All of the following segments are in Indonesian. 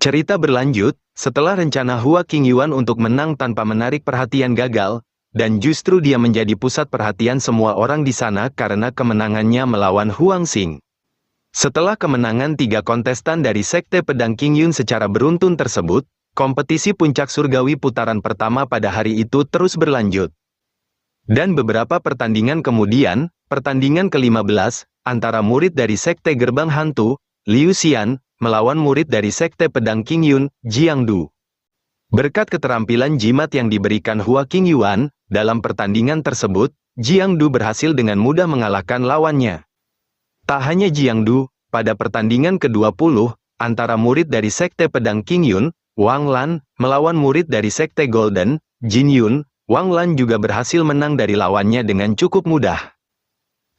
Cerita berlanjut, setelah rencana Hua Qingyuan untuk menang tanpa menarik perhatian gagal, dan justru dia menjadi pusat perhatian semua orang di sana karena kemenangannya melawan Huang Xing. Setelah kemenangan 3 kontestan dari Sekte Pedang Qingyun secara beruntun tersebut, kompetisi puncak surgawi putaran pertama pada hari itu terus berlanjut. Dan beberapa pertandingan kemudian, pertandingan ke-15, antara murid dari Sekte Gerbang Hantu, Liu Xian, melawan murid dari Sekte Pedang Qingyun, Jiangdu. Berkat keterampilan jimat yang diberikan Hua Qingyuan, dalam pertandingan tersebut, Jiangdu berhasil dengan mudah mengalahkan lawannya. Tak hanya Jiangdu, pada pertandingan ke-20, antara murid dari Sekte Pedang Qingyun, Wang Lan, melawan murid dari Sekte Golden, Jin Yun, Wang Lan juga berhasil menang dari lawannya dengan cukup mudah.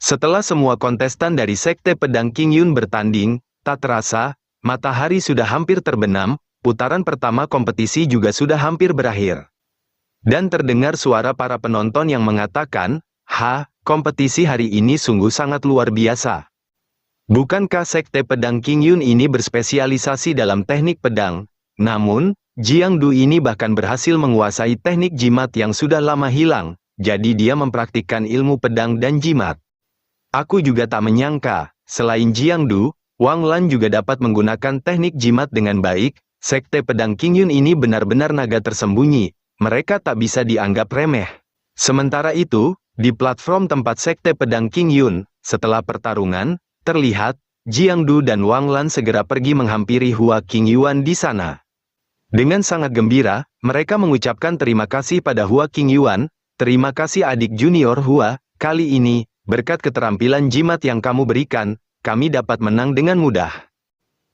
Setelah semua kontestan dari Sekte Pedang Qingyun bertanding, tak terasa, matahari sudah hampir terbenam, putaran pertama kompetisi juga sudah hampir berakhir. Dan terdengar suara para penonton yang mengatakan, kompetisi hari ini sungguh sangat luar biasa. Bukankah Sekte Pedang Qingyun ini berspesialisasi dalam teknik pedang? Namun, Jiangdu ini bahkan berhasil menguasai teknik jimat yang sudah lama hilang, jadi dia mempraktikkan ilmu pedang dan jimat. Aku juga tak menyangka, selain Jiangdu, Wang Lan juga dapat menggunakan teknik jimat dengan baik. Sekte Pedang Qingyun ini benar-benar naga tersembunyi, mereka tak bisa dianggap remeh. Sementara itu, di platform tempat Sekte Pedang Qingyun, setelah pertarungan, terlihat, Jiangdu dan Wang Lan segera pergi menghampiri Hua Qingyuan di sana. Dengan sangat gembira, mereka mengucapkan terima kasih pada Hua Qingyuan, terima kasih adik junior Hua, kali ini, berkat keterampilan jimat yang kamu berikan, kami dapat menang dengan mudah.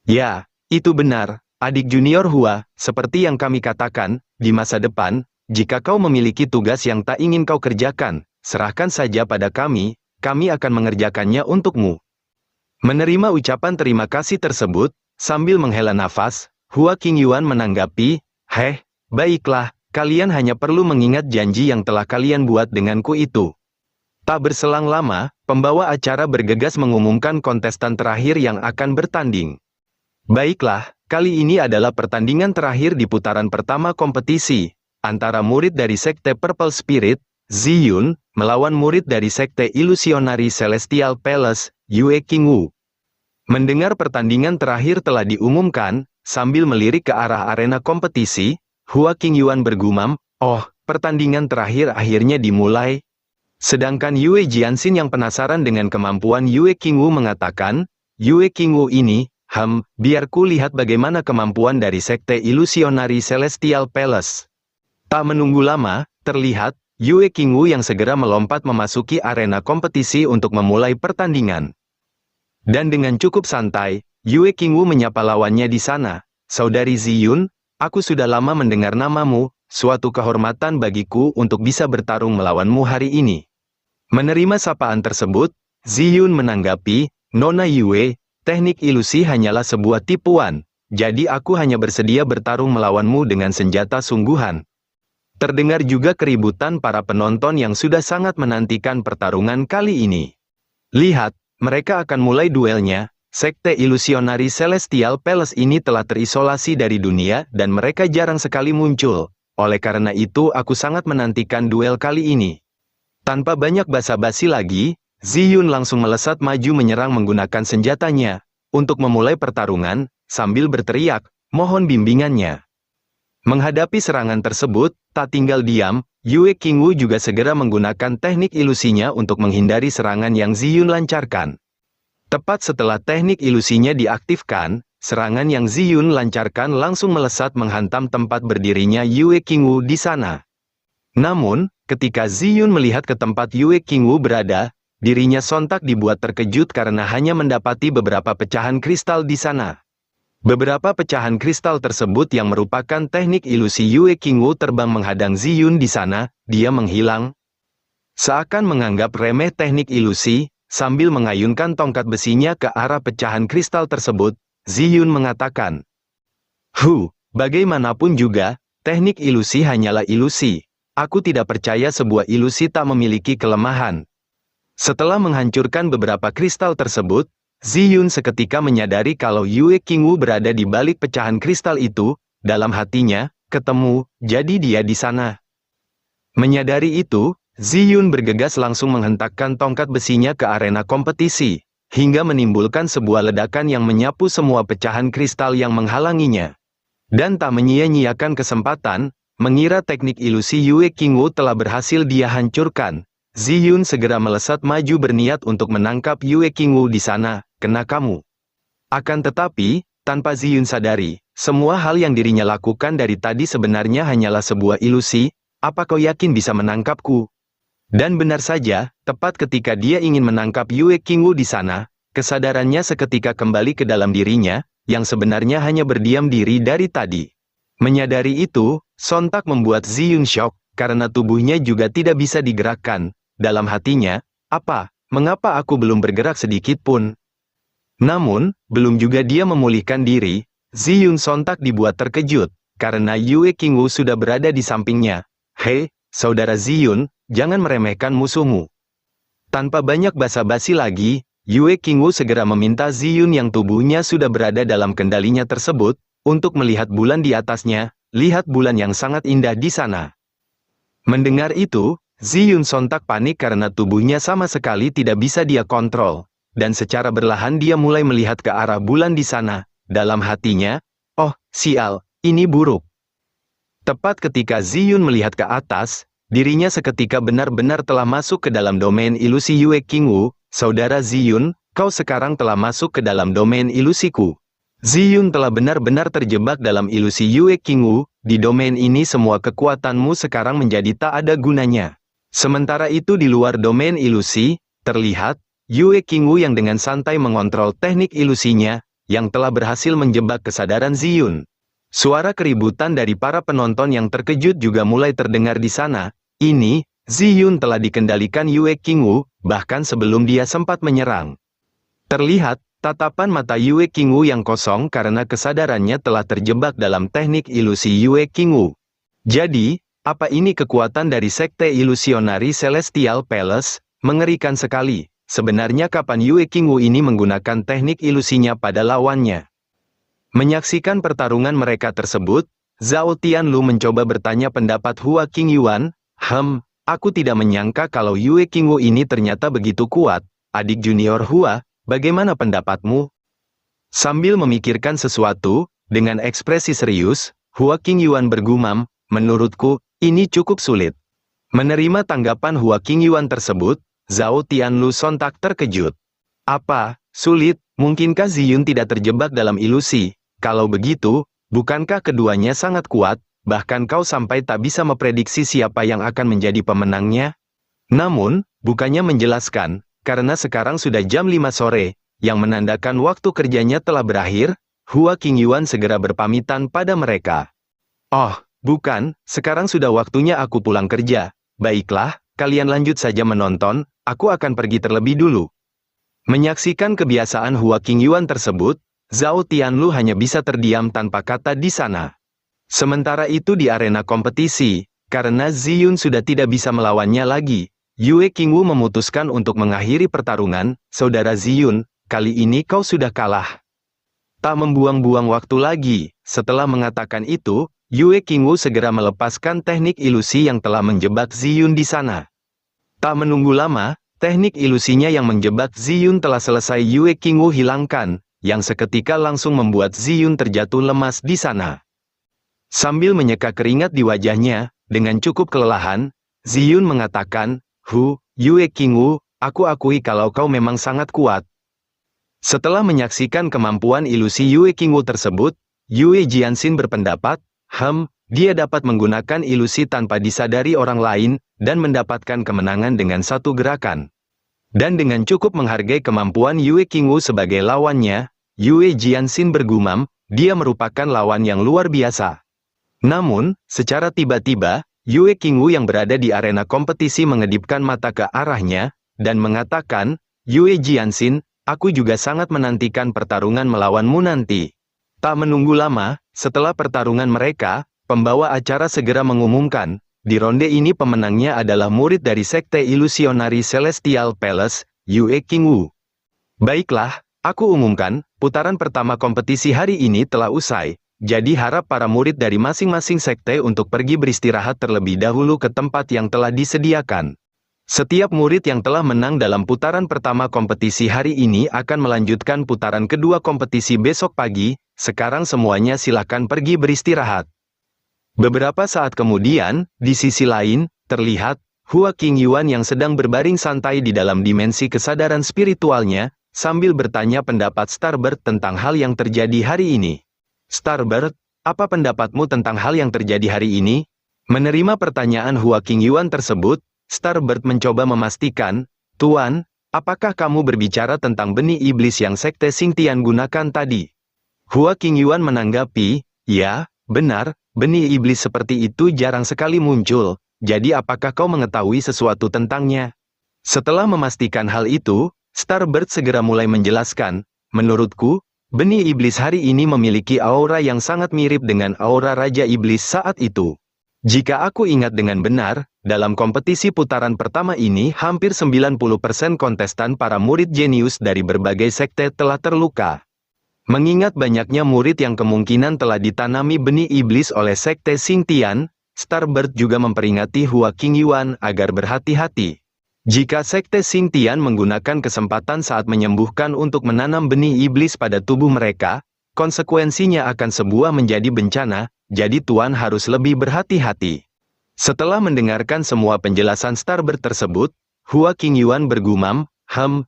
Ya, itu benar, adik junior Hua, seperti yang kami katakan, di masa depan, jika kau memiliki tugas yang tak ingin kau kerjakan, serahkan saja pada kami akan mengerjakannya untukmu. Menerima ucapan terima kasih tersebut, sambil menghela nafas, Hua Qingyuan menanggapi, baiklah, kalian hanya perlu mengingat janji yang telah kalian buat denganku itu. Tak berselang lama, pembawa acara bergegas mengumumkan kontestan terakhir yang akan bertanding. Baiklah, kali ini adalah pertandingan terakhir di putaran pertama kompetisi, antara murid dari Sekte Purple Spirit, Ziyun, melawan murid dari Sekte Ilusionari Celestial Palace, Yue Qingwu. Mendengar pertandingan terakhir telah diumumkan, sambil melirik ke arah arena kompetisi, Hua Qingyuan bergumam, pertandingan terakhir akhirnya dimulai. Sedangkan Yue Jianxin yang penasaran dengan kemampuan Yue Qingwu mengatakan, Yue Qingwu ini, biar ku lihat bagaimana kemampuan dari Sekte Ilusionari Celestial Palace. Tak menunggu lama, terlihat, Yue Qingwu yang segera melompat memasuki arena kompetisi untuk memulai pertandingan. Dan dengan cukup santai, Yue Qingwu menyapa lawannya di sana, Saudari Ziyun, aku sudah lama mendengar namamu, suatu kehormatan bagiku untuk bisa bertarung melawanmu hari ini. Menerima sapaan tersebut, Ziyun menanggapi, Nona Yue, teknik ilusi hanyalah sebuah tipuan, jadi aku hanya bersedia bertarung melawanmu dengan senjata sungguhan. Terdengar juga keributan para penonton yang sudah sangat menantikan pertarungan kali ini. Lihat, mereka akan mulai duelnya. Sekte Ilusionari Celestial Palace ini telah terisolasi dari dunia dan mereka jarang sekali muncul. Oleh karena itu aku sangat menantikan duel kali ini. Tanpa banyak basa-basi lagi, Ziyun langsung melesat maju menyerang menggunakan senjatanya, untuk memulai pertarungan, sambil berteriak, mohon bimbingannya. Menghadapi serangan tersebut, tak tinggal diam, Yue Qingwu juga segera menggunakan teknik ilusinya untuk menghindari serangan yang Ziyun lancarkan. Tepat setelah teknik ilusinya diaktifkan, serangan yang Ziyun lancarkan langsung melesat menghantam tempat berdirinya Yue Qingwu di sana. Namun, ketika Ziyun melihat ke tempat Yue Qingwu berada, dirinya sontak dibuat terkejut karena hanya mendapati beberapa pecahan kristal di sana. Beberapa pecahan kristal tersebut yang merupakan teknik ilusi Yue Qingwu terbang menghadang Ziyun di sana, dia menghilang. Seakan menganggap remeh teknik ilusi, sambil mengayunkan tongkat besinya ke arah pecahan kristal tersebut, Ziyun mengatakan, bagaimanapun juga, teknik ilusi hanyalah ilusi. Aku tidak percaya sebuah ilusi tak memiliki kelemahan. Setelah menghancurkan beberapa kristal tersebut, Ziyun seketika menyadari kalau Yue Qingwu berada di balik pecahan kristal itu. Dalam hatinya, ketemu, jadi dia di sana. Menyadari itu, Ziyun bergegas langsung menghentakkan tongkat besinya ke arena kompetisi, hingga menimbulkan sebuah ledakan yang menyapu semua pecahan kristal yang menghalanginya. Dan tak menyia-nyiakan kesempatan, mengira teknik ilusi Yue Qingwu telah berhasil dia hancurkan. Ziyun segera melesat maju berniat untuk menangkap Yue Qingwu di sana. Kena kamu. Akan tetapi, tanpa Ziyun sadari, semua hal yang dirinya lakukan dari tadi sebenarnya hanyalah sebuah ilusi. Apa kau yakin bisa menangkapku? Dan benar saja, tepat ketika dia ingin menangkap Yue Qingwu di sana, kesadarannya seketika kembali ke dalam dirinya, yang sebenarnya hanya berdiam diri dari tadi. Menyadari itu, sontak membuat Ziyun syok, karena tubuhnya juga tidak bisa digerakkan. Dalam hatinya, mengapa aku belum bergerak sedikit pun? Namun, belum juga dia memulihkan diri, Ziyun sontak dibuat terkejut, karena Yue Qingwu sudah berada di sampingnya. Hei, saudara Ziyun, jangan meremehkan musuhmu. Tanpa banyak basa-basi lagi, Yue Qingwu segera meminta Ziyun yang tubuhnya sudah berada dalam kendalinya tersebut, untuk melihat bulan di atasnya. Lihat bulan yang sangat indah di sana. Mendengar itu, Ziyun sontak panik karena tubuhnya sama sekali tidak bisa dia kontrol. Dan secara berlahan dia mulai melihat ke arah bulan di sana. Dalam hatinya, oh, sial, ini buruk. Tepat ketika Ziyun melihat ke atas, dirinya seketika benar-benar telah masuk ke dalam domain ilusi Yue Qingwu. Saudara Ziyun, kau sekarang telah masuk ke dalam domain ilusiku. Ziyun telah benar-benar terjebak dalam ilusi Yue Qingwu. Di domain ini semua kekuatanmu sekarang menjadi tak ada gunanya. Sementara itu di luar domain ilusi, terlihat Yue Qingwu yang dengan santai mengontrol teknik ilusinya, yang telah berhasil menjebak kesadaran Ziyun. Suara keributan dari para penonton yang terkejut juga mulai terdengar di sana. Ini, Ziyun telah dikendalikan Yue Qingwu, bahkan sebelum dia sempat menyerang. Terlihat, tatapan mata Yue Qingwu yang kosong karena kesadarannya telah terjebak dalam teknik ilusi Yue Qingwu. Jadi, apa ini kekuatan dari Sekte Ilusionari Celestial Palace? Mengerikan sekali. Sebenarnya kapan Yue Qingwu ini menggunakan teknik ilusinya pada lawannya? Menyaksikan pertarungan mereka tersebut, Zhao Tianlu mencoba bertanya pendapat Hua Qingyuan. Aku tidak menyangka kalau Yue Qingwu ini ternyata begitu kuat. Adik junior Hua, bagaimana pendapatmu? Sambil memikirkan sesuatu, dengan ekspresi serius, Hua Qingyuan bergumam, menurutku, ini cukup sulit. Menerima tanggapan Hua Qingyuan tersebut, Zhao Tianlu sontak terkejut. Apa, sulit? Mungkinkah Ziyun tidak terjebak dalam ilusi? Kalau begitu, bukankah keduanya sangat kuat, bahkan kau sampai tak bisa memprediksi siapa yang akan menjadi pemenangnya? Namun, bukannya menjelaskan, karena sekarang sudah jam 5 sore, yang menandakan waktu kerjanya telah berakhir, Hua Qingyuan segera berpamitan pada mereka. Oh, bukan, sekarang sudah waktunya aku pulang kerja. Baiklah, kalian lanjut saja menonton, aku akan pergi terlebih dulu. Menyaksikan kebiasaan Hua Qingyuan tersebut, Zhao Tianlu hanya bisa terdiam tanpa kata di sana. Sementara itu di arena kompetisi, karena Ziyun sudah tidak bisa melawannya lagi, Yue Qingwu memutuskan untuk mengakhiri pertarungan. Saudara Ziyun, kali ini kau sudah kalah. Tak membuang-buang waktu lagi, setelah mengatakan itu, Yue Qingwu segera melepaskan teknik ilusi yang telah menjebak Ziyun di sana. Tak menunggu lama, teknik ilusinya yang menjebak Ziyun telah selesai Yue Qingwu hilangkan, yang seketika langsung membuat Ziyun terjatuh lemas di sana. Sambil menyeka keringat di wajahnya, dengan cukup kelelahan, Ziyun mengatakan, Yue Qingwu, aku akui kalau kau memang sangat kuat. Setelah menyaksikan kemampuan ilusi Yue Qingwu tersebut, Yue Jianxin berpendapat, dia dapat menggunakan ilusi tanpa disadari orang lain, dan mendapatkan kemenangan dengan satu gerakan. Dan dengan cukup menghargai kemampuan Yue Qingwu sebagai lawannya, Yue Jianxin bergumam, dia merupakan lawan yang luar biasa. Namun, secara tiba-tiba, Yue Qingwu yang berada di arena kompetisi mengedipkan mata ke arahnya, dan mengatakan, Yue Jianxin, aku juga sangat menantikan pertarungan melawanmu nanti. Tak menunggu lama, setelah pertarungan mereka, pembawa acara segera mengumumkan, di ronde ini pemenangnya adalah murid dari Sekte Ilusionari Celestial Palace, Yue Qingwu. Baiklah, Aku umumkan, putaran pertama kompetisi hari ini telah usai, jadi harap para murid dari masing-masing sekte untuk pergi beristirahat terlebih dahulu ke tempat yang telah disediakan. Setiap murid yang telah menang dalam putaran pertama kompetisi hari ini akan melanjutkan putaran kedua kompetisi besok pagi. Sekarang semuanya silakan pergi beristirahat. Beberapa saat kemudian, di sisi lain, terlihat Hua Qingyuan yang sedang berbaring santai di dalam dimensi kesadaran spiritualnya, sambil bertanya pendapat Starbird tentang hal yang terjadi hari ini. Starbird, apa pendapatmu tentang hal yang terjadi hari ini? Menerima pertanyaan Hua Qingyuan tersebut, Starbird mencoba memastikan, Tuan, apakah kamu berbicara tentang benih iblis yang Sekte Xingtian gunakan tadi? Hua Qingyuan menanggapi, ya, benar, benih iblis seperti itu jarang sekali muncul, jadi apakah kau mengetahui sesuatu tentangnya? Setelah memastikan hal itu, Starbird segera mulai menjelaskan, menurutku, benih iblis hari ini memiliki aura yang sangat mirip dengan aura Raja Iblis saat itu. Jika aku ingat dengan benar, dalam kompetisi putaran pertama ini hampir 90% kontestan para murid jenius dari berbagai sekte telah terluka. Mengingat banyaknya murid yang kemungkinan telah ditanami benih iblis oleh Sekte Xingtian, Starbird juga memperingati Hua Qingyuan agar berhati-hati. Jika Sekte Xingtian menggunakan kesempatan saat menyembuhkan untuk menanam benih iblis pada tubuh mereka, konsekuensinya akan sebuah menjadi bencana, jadi Tuan harus lebih berhati-hati. Setelah mendengarkan semua penjelasan Starbird tersebut, Hua Qingyuan bergumam,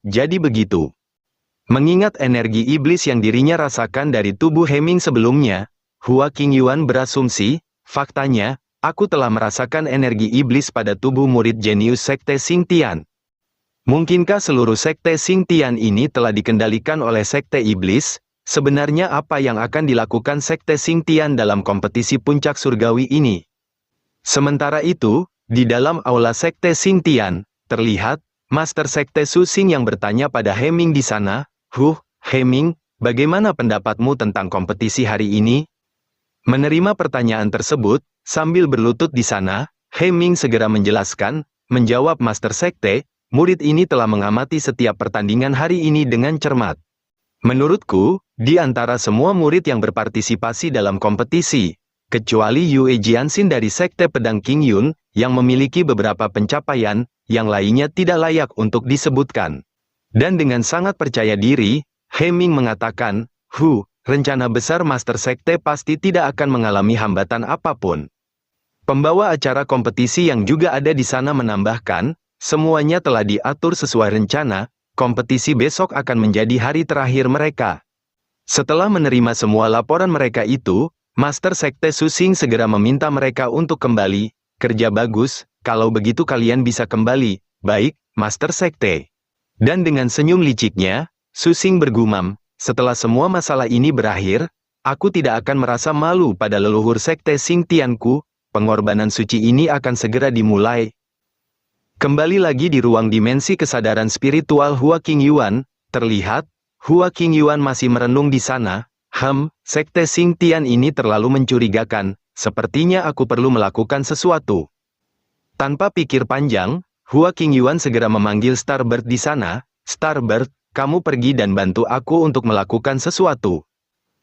jadi begitu. Mengingat energi iblis yang dirinya rasakan dari tubuh Heming sebelumnya, Hua Qingyuan berasumsi, faktanya, aku telah merasakan energi iblis pada tubuh murid jenius Sekte Xingtian. Mungkinkah seluruh Sekte Xingtian ini telah dikendalikan oleh Sekte Iblis? Sebenarnya apa yang akan dilakukan Sekte Xingtian dalam kompetisi puncak surgawi ini? Sementara itu, di dalam aula Sekte Xingtian, terlihat, Master Sekte Su Xing yang bertanya pada Heming di sana, Heming, bagaimana pendapatmu tentang kompetisi hari ini? Menerima pertanyaan tersebut, sambil berlutut di sana, Heming segera menjelaskan, menjawab Master Sekte, murid ini telah mengamati setiap pertandingan hari ini dengan cermat. Menurutku, di antara semua murid yang berpartisipasi dalam kompetisi, kecuali Yue Jianxin dari Sekte Pedang Qingyun, yang memiliki beberapa pencapaian, yang lainnya tidak layak untuk disebutkan. Dan dengan sangat percaya diri, Heming mengatakan, rencana besar Master Sekte pasti tidak akan mengalami hambatan apapun. Pembawa acara kompetisi yang juga ada di sana menambahkan, semuanya telah diatur sesuai rencana, kompetisi besok akan menjadi hari terakhir mereka. Setelah menerima semua laporan mereka itu, Master Sekte Su Xing segera meminta mereka untuk kembali, kerja bagus, kalau begitu kalian bisa kembali, baik, Master Sekte. Dan dengan senyum liciknya, Su Xing bergumam, setelah semua masalah ini berakhir, aku tidak akan merasa malu pada leluhur Sekte Xingtianku, pengorbanan suci ini akan segera dimulai. Kembali lagi di ruang dimensi kesadaran spiritual Hua Qingyuan, terlihat, Hua Qingyuan masih merenung di sana, Sekte Xingtian ini terlalu mencurigakan, sepertinya aku perlu melakukan sesuatu. Tanpa pikir panjang, Hua Qingyuan segera memanggil Starbird di sana, Starbird, kamu pergi dan bantu aku untuk melakukan sesuatu.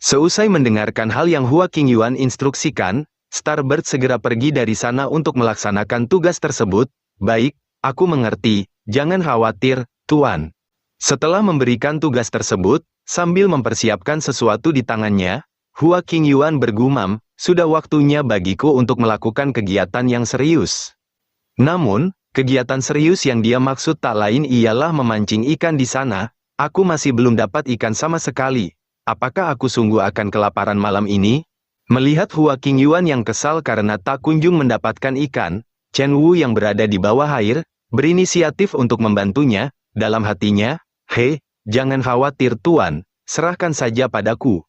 Seusai mendengarkan hal yang Hua Qingyuan instruksikan, Starbird segera pergi dari sana untuk melaksanakan tugas tersebut. Baik, aku mengerti, jangan khawatir, Tuan. Setelah memberikan tugas tersebut, sambil mempersiapkan sesuatu di tangannya, Hua Qingyuan bergumam, sudah waktunya bagiku untuk melakukan kegiatan yang serius. Namun, kegiatan serius yang dia maksud tak lain ialah memancing ikan di sana. Aku masih belum dapat ikan sama sekali. Apakah aku sungguh akan kelaparan malam ini? Melihat Hua Qingyuan yang kesal karena tak kunjung mendapatkan ikan, Chen Wu yang berada di bawah air, berinisiatif untuk membantunya, dalam hatinya, jangan khawatir Tuan, serahkan saja padaku.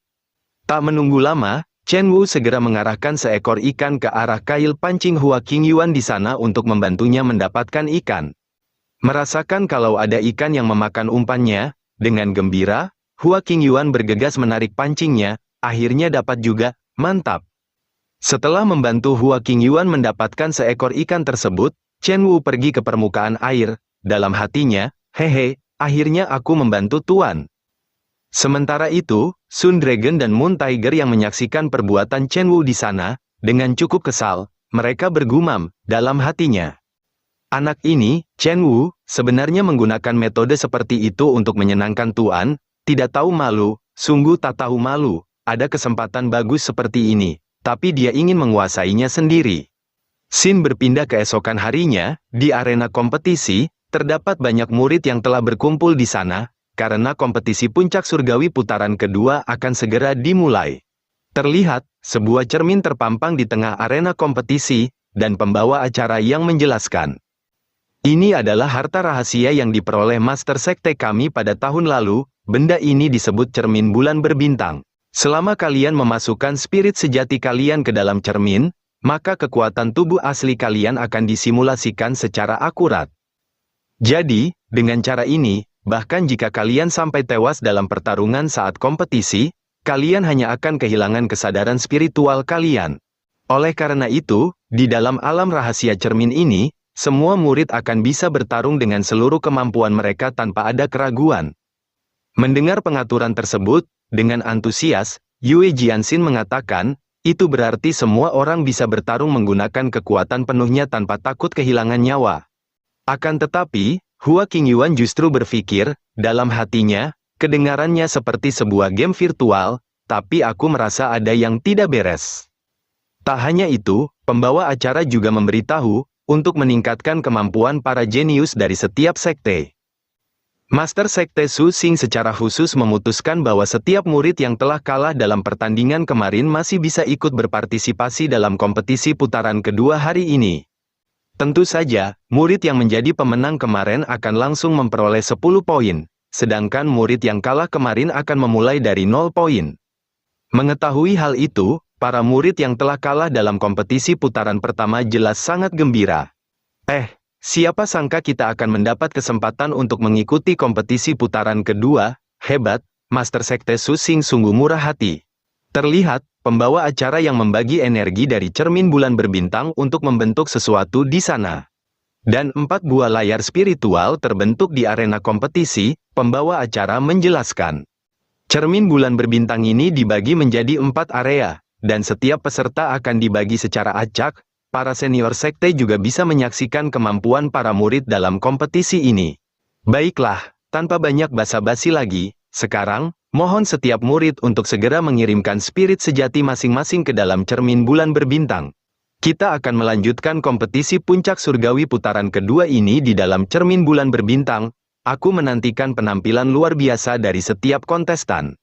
Tak menunggu lama, Chen Wu segera mengarahkan seekor ikan ke arah kail pancing Hua Qingyuan di sana untuk membantunya mendapatkan ikan. Merasakan kalau ada ikan yang memakan umpannya, dengan gembira, Hua Qingyuan bergegas menarik pancingnya, akhirnya dapat juga, mantap. Setelah membantu Hua Qingyuan mendapatkan seekor ikan tersebut, Chen Wu pergi ke permukaan air, dalam hatinya, akhirnya aku membantu Tuan. Sementara itu, Sun Dragon dan Moon Tiger yang menyaksikan perbuatan Chen Wu di sana, dengan cukup kesal, mereka bergumam dalam hatinya. Anak ini, Chen Wu, sebenarnya menggunakan metode seperti itu untuk menyenangkan Tuan, tidak tahu malu, sungguh tak tahu malu, ada kesempatan bagus seperti ini, tapi dia ingin menguasainya sendiri. Xin berpindah keesokan harinya, di arena kompetisi, terdapat banyak murid yang telah berkumpul di sana, karena kompetisi puncak surgawi putaran kedua akan segera dimulai. Terlihat, sebuah cermin terpampang di tengah arena kompetisi, dan pembawa acara yang menjelaskan. Ini adalah harta rahasia yang diperoleh Master Sekte kami pada tahun lalu, benda ini disebut cermin bulan berbintang. Selama kalian memasukkan spirit sejati kalian ke dalam cermin, maka kekuatan tubuh asli kalian akan disimulasikan secara akurat. Jadi, dengan cara ini, bahkan jika kalian sampai tewas dalam pertarungan saat kompetisi, kalian hanya akan kehilangan kesadaran spiritual kalian. Oleh karena itu, di dalam alam rahasia cermin ini, semua murid akan bisa bertarung dengan seluruh kemampuan mereka tanpa ada keraguan. Mendengar pengaturan tersebut, dengan antusias, Yue Jianxin mengatakan, itu berarti semua orang bisa bertarung menggunakan kekuatan penuhnya tanpa takut kehilangan nyawa. Akan tetapi, Hua Qingyuan justru berpikir, dalam hatinya, kedengarannya seperti sebuah game virtual, tapi aku merasa ada yang tidak beres. Tak hanya itu, pembawa acara juga memberitahu, untuk meningkatkan kemampuan para jenius dari setiap sekte. Master Sekte Su Xing secara khusus memutuskan bahwa setiap murid yang telah kalah dalam pertandingan kemarin masih bisa ikut berpartisipasi dalam kompetisi putaran kedua hari ini. Tentu saja, murid yang menjadi pemenang kemarin akan langsung memperoleh 10 poin, sedangkan murid yang kalah kemarin akan memulai dari 0 poin. Mengetahui hal itu, para murid yang telah kalah dalam kompetisi putaran pertama jelas sangat gembira. Siapa sangka kita akan mendapat kesempatan untuk mengikuti kompetisi putaran kedua, hebat, Master Sekte Su Xing sungguh murah hati. Terlihat, pembawa acara yang membagi energi dari cermin bulan berbintang untuk membentuk sesuatu di sana. Dan 4 buah layar spiritual terbentuk di arena kompetisi, pembawa acara menjelaskan. Cermin bulan berbintang ini dibagi menjadi 4 area, dan setiap peserta akan dibagi secara acak. Para senior sekte juga bisa menyaksikan kemampuan para murid dalam kompetisi ini. Baiklah, tanpa banyak basa-basi lagi, sekarang, mohon setiap murid untuk segera mengirimkan spirit sejati masing-masing ke dalam cermin bulan berbintang. Kita akan melanjutkan kompetisi puncak surgawi putaran kedua ini di dalam cermin bulan berbintang. Aku menantikan penampilan luar biasa dari setiap kontestan.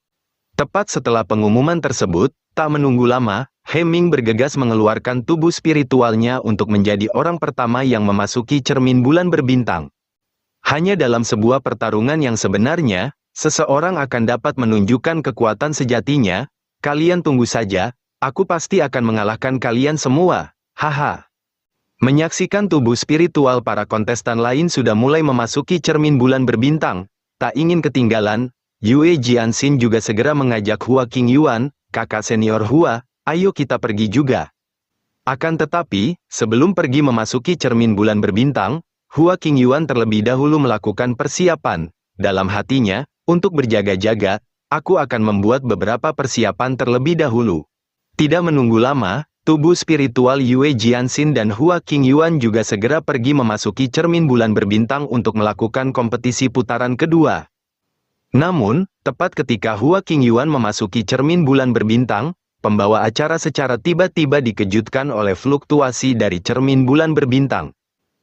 Tepat setelah pengumuman tersebut, tak menunggu lama, Heming bergegas mengeluarkan tubuh spiritualnya untuk menjadi orang pertama yang memasuki cermin bulan berbintang. Hanya dalam sebuah pertarungan yang sebenarnya, seseorang akan dapat menunjukkan kekuatan sejatinya. Kalian tunggu saja, aku pasti akan mengalahkan kalian semua, haha. Menyaksikan tubuh spiritual para kontestan lain sudah mulai memasuki cermin bulan berbintang, tak ingin ketinggalan, Yue Jianxin juga segera mengajak Hua Qingyuan, kakak senior Hua, ayo kita pergi juga. Akan tetapi, sebelum pergi memasuki cermin bulan berbintang, Hua Qingyuan terlebih dahulu melakukan persiapan. Dalam hatinya, untuk berjaga-jaga, aku akan membuat beberapa persiapan terlebih dahulu. Tidak menunggu lama, tubuh spiritual Yue Jianxin dan Hua Qingyuan juga segera pergi memasuki cermin bulan berbintang untuk melakukan kompetisi putaran kedua. Namun, tepat ketika Hua Qingyuan memasuki cermin bulan berbintang, pembawa acara secara tiba-tiba dikejutkan oleh fluktuasi dari cermin bulan berbintang.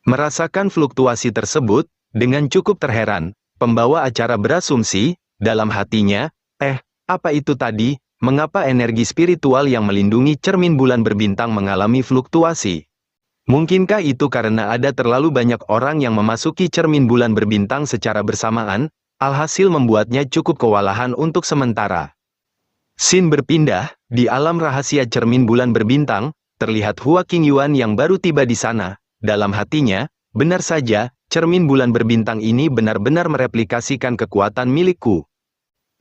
Merasakan fluktuasi tersebut, dengan cukup terheran, pembawa acara berasumsi, dalam hatinya, apa itu tadi, mengapa energi spiritual yang melindungi cermin bulan berbintang mengalami fluktuasi? Mungkinkah itu karena ada terlalu banyak orang yang memasuki cermin bulan berbintang secara bersamaan, alhasil membuatnya cukup kewalahan untuk sementara. Xin berpindah, di alam rahasia cermin bulan berbintang, terlihat Hua Qingyuan yang baru tiba di sana. Dalam hatinya, benar saja, cermin bulan berbintang ini benar-benar mereplikasikan kekuatan milikku.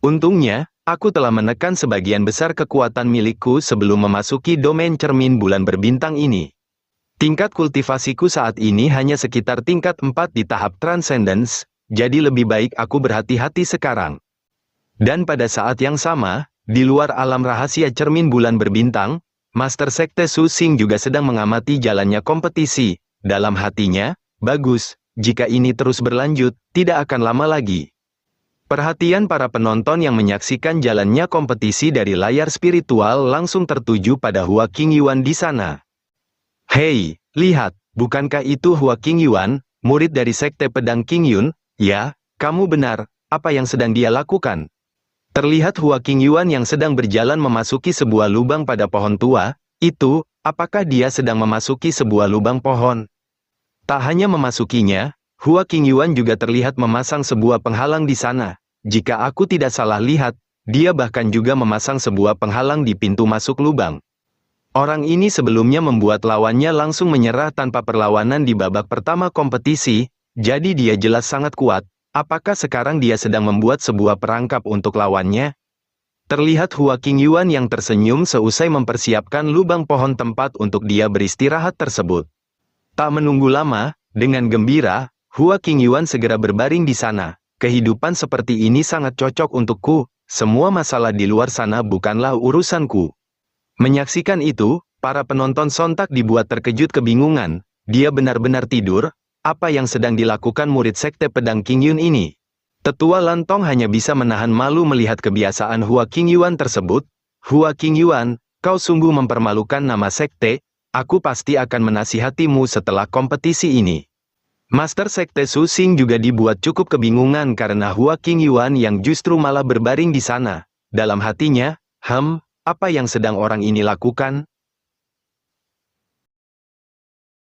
Untungnya, aku telah menekan sebagian besar kekuatan milikku sebelum memasuki domain cermin bulan berbintang ini. Tingkat kultivasiku saat ini hanya sekitar tingkat 4 di tahap Transcendence, jadi lebih baik aku berhati-hati sekarang. Dan pada saat yang sama, di luar alam rahasia cermin bulan berbintang, Master Sekte Su Xing juga sedang mengamati jalannya kompetisi. Dalam hatinya, bagus, jika ini terus berlanjut, tidak akan lama lagi. Perhatian para penonton yang menyaksikan jalannya kompetisi dari layar spiritual langsung tertuju pada Hua Qingyuan di sana. Hei, lihat, bukankah itu Hua Qingyuan, murid dari Sekte Pedang Qingyun? Ya, kamu benar, apa yang sedang dia lakukan? Terlihat Hua Qingyuan yang sedang berjalan memasuki sebuah lubang pada pohon tua. Itu, apakah dia sedang memasuki sebuah lubang pohon? Tak hanya memasukinya, Hua Qingyuan juga terlihat memasang sebuah penghalang di sana. Jika aku tidak salah lihat, dia bahkan juga memasang sebuah penghalang di pintu masuk lubang. Orang ini sebelumnya membuat lawannya langsung menyerah tanpa perlawanan di babak pertama kompetisi, jadi dia jelas sangat kuat. Apakah sekarang dia sedang membuat sebuah perangkap untuk lawannya? Terlihat Hua Qingyuan yang tersenyum seusai mempersiapkan lubang pohon tempat untuk dia beristirahat tersebut. Tak menunggu lama, dengan gembira, Hua Qingyuan segera berbaring di sana. Kehidupan seperti ini sangat cocok untukku, semua masalah di luar sana bukanlah urusanku. Menyaksikan itu, para penonton sontak dibuat terkejut kebingungan. Dia benar-benar tidur? Apa yang sedang dilakukan murid Sekte Pedang Qingyun ini? Tetua Lantong hanya bisa menahan malu melihat kebiasaan Hua Qingyuan tersebut. Hua Qingyuan, kau sungguh mempermalukan nama sekte. Aku pasti akan menasihatimu setelah kompetisi ini. Master Sekte Su Xing juga dibuat cukup kebingungan karena Hua Qingyuan yang justru malah berbaring di sana. Dalam hatinya, apa yang sedang orang ini lakukan?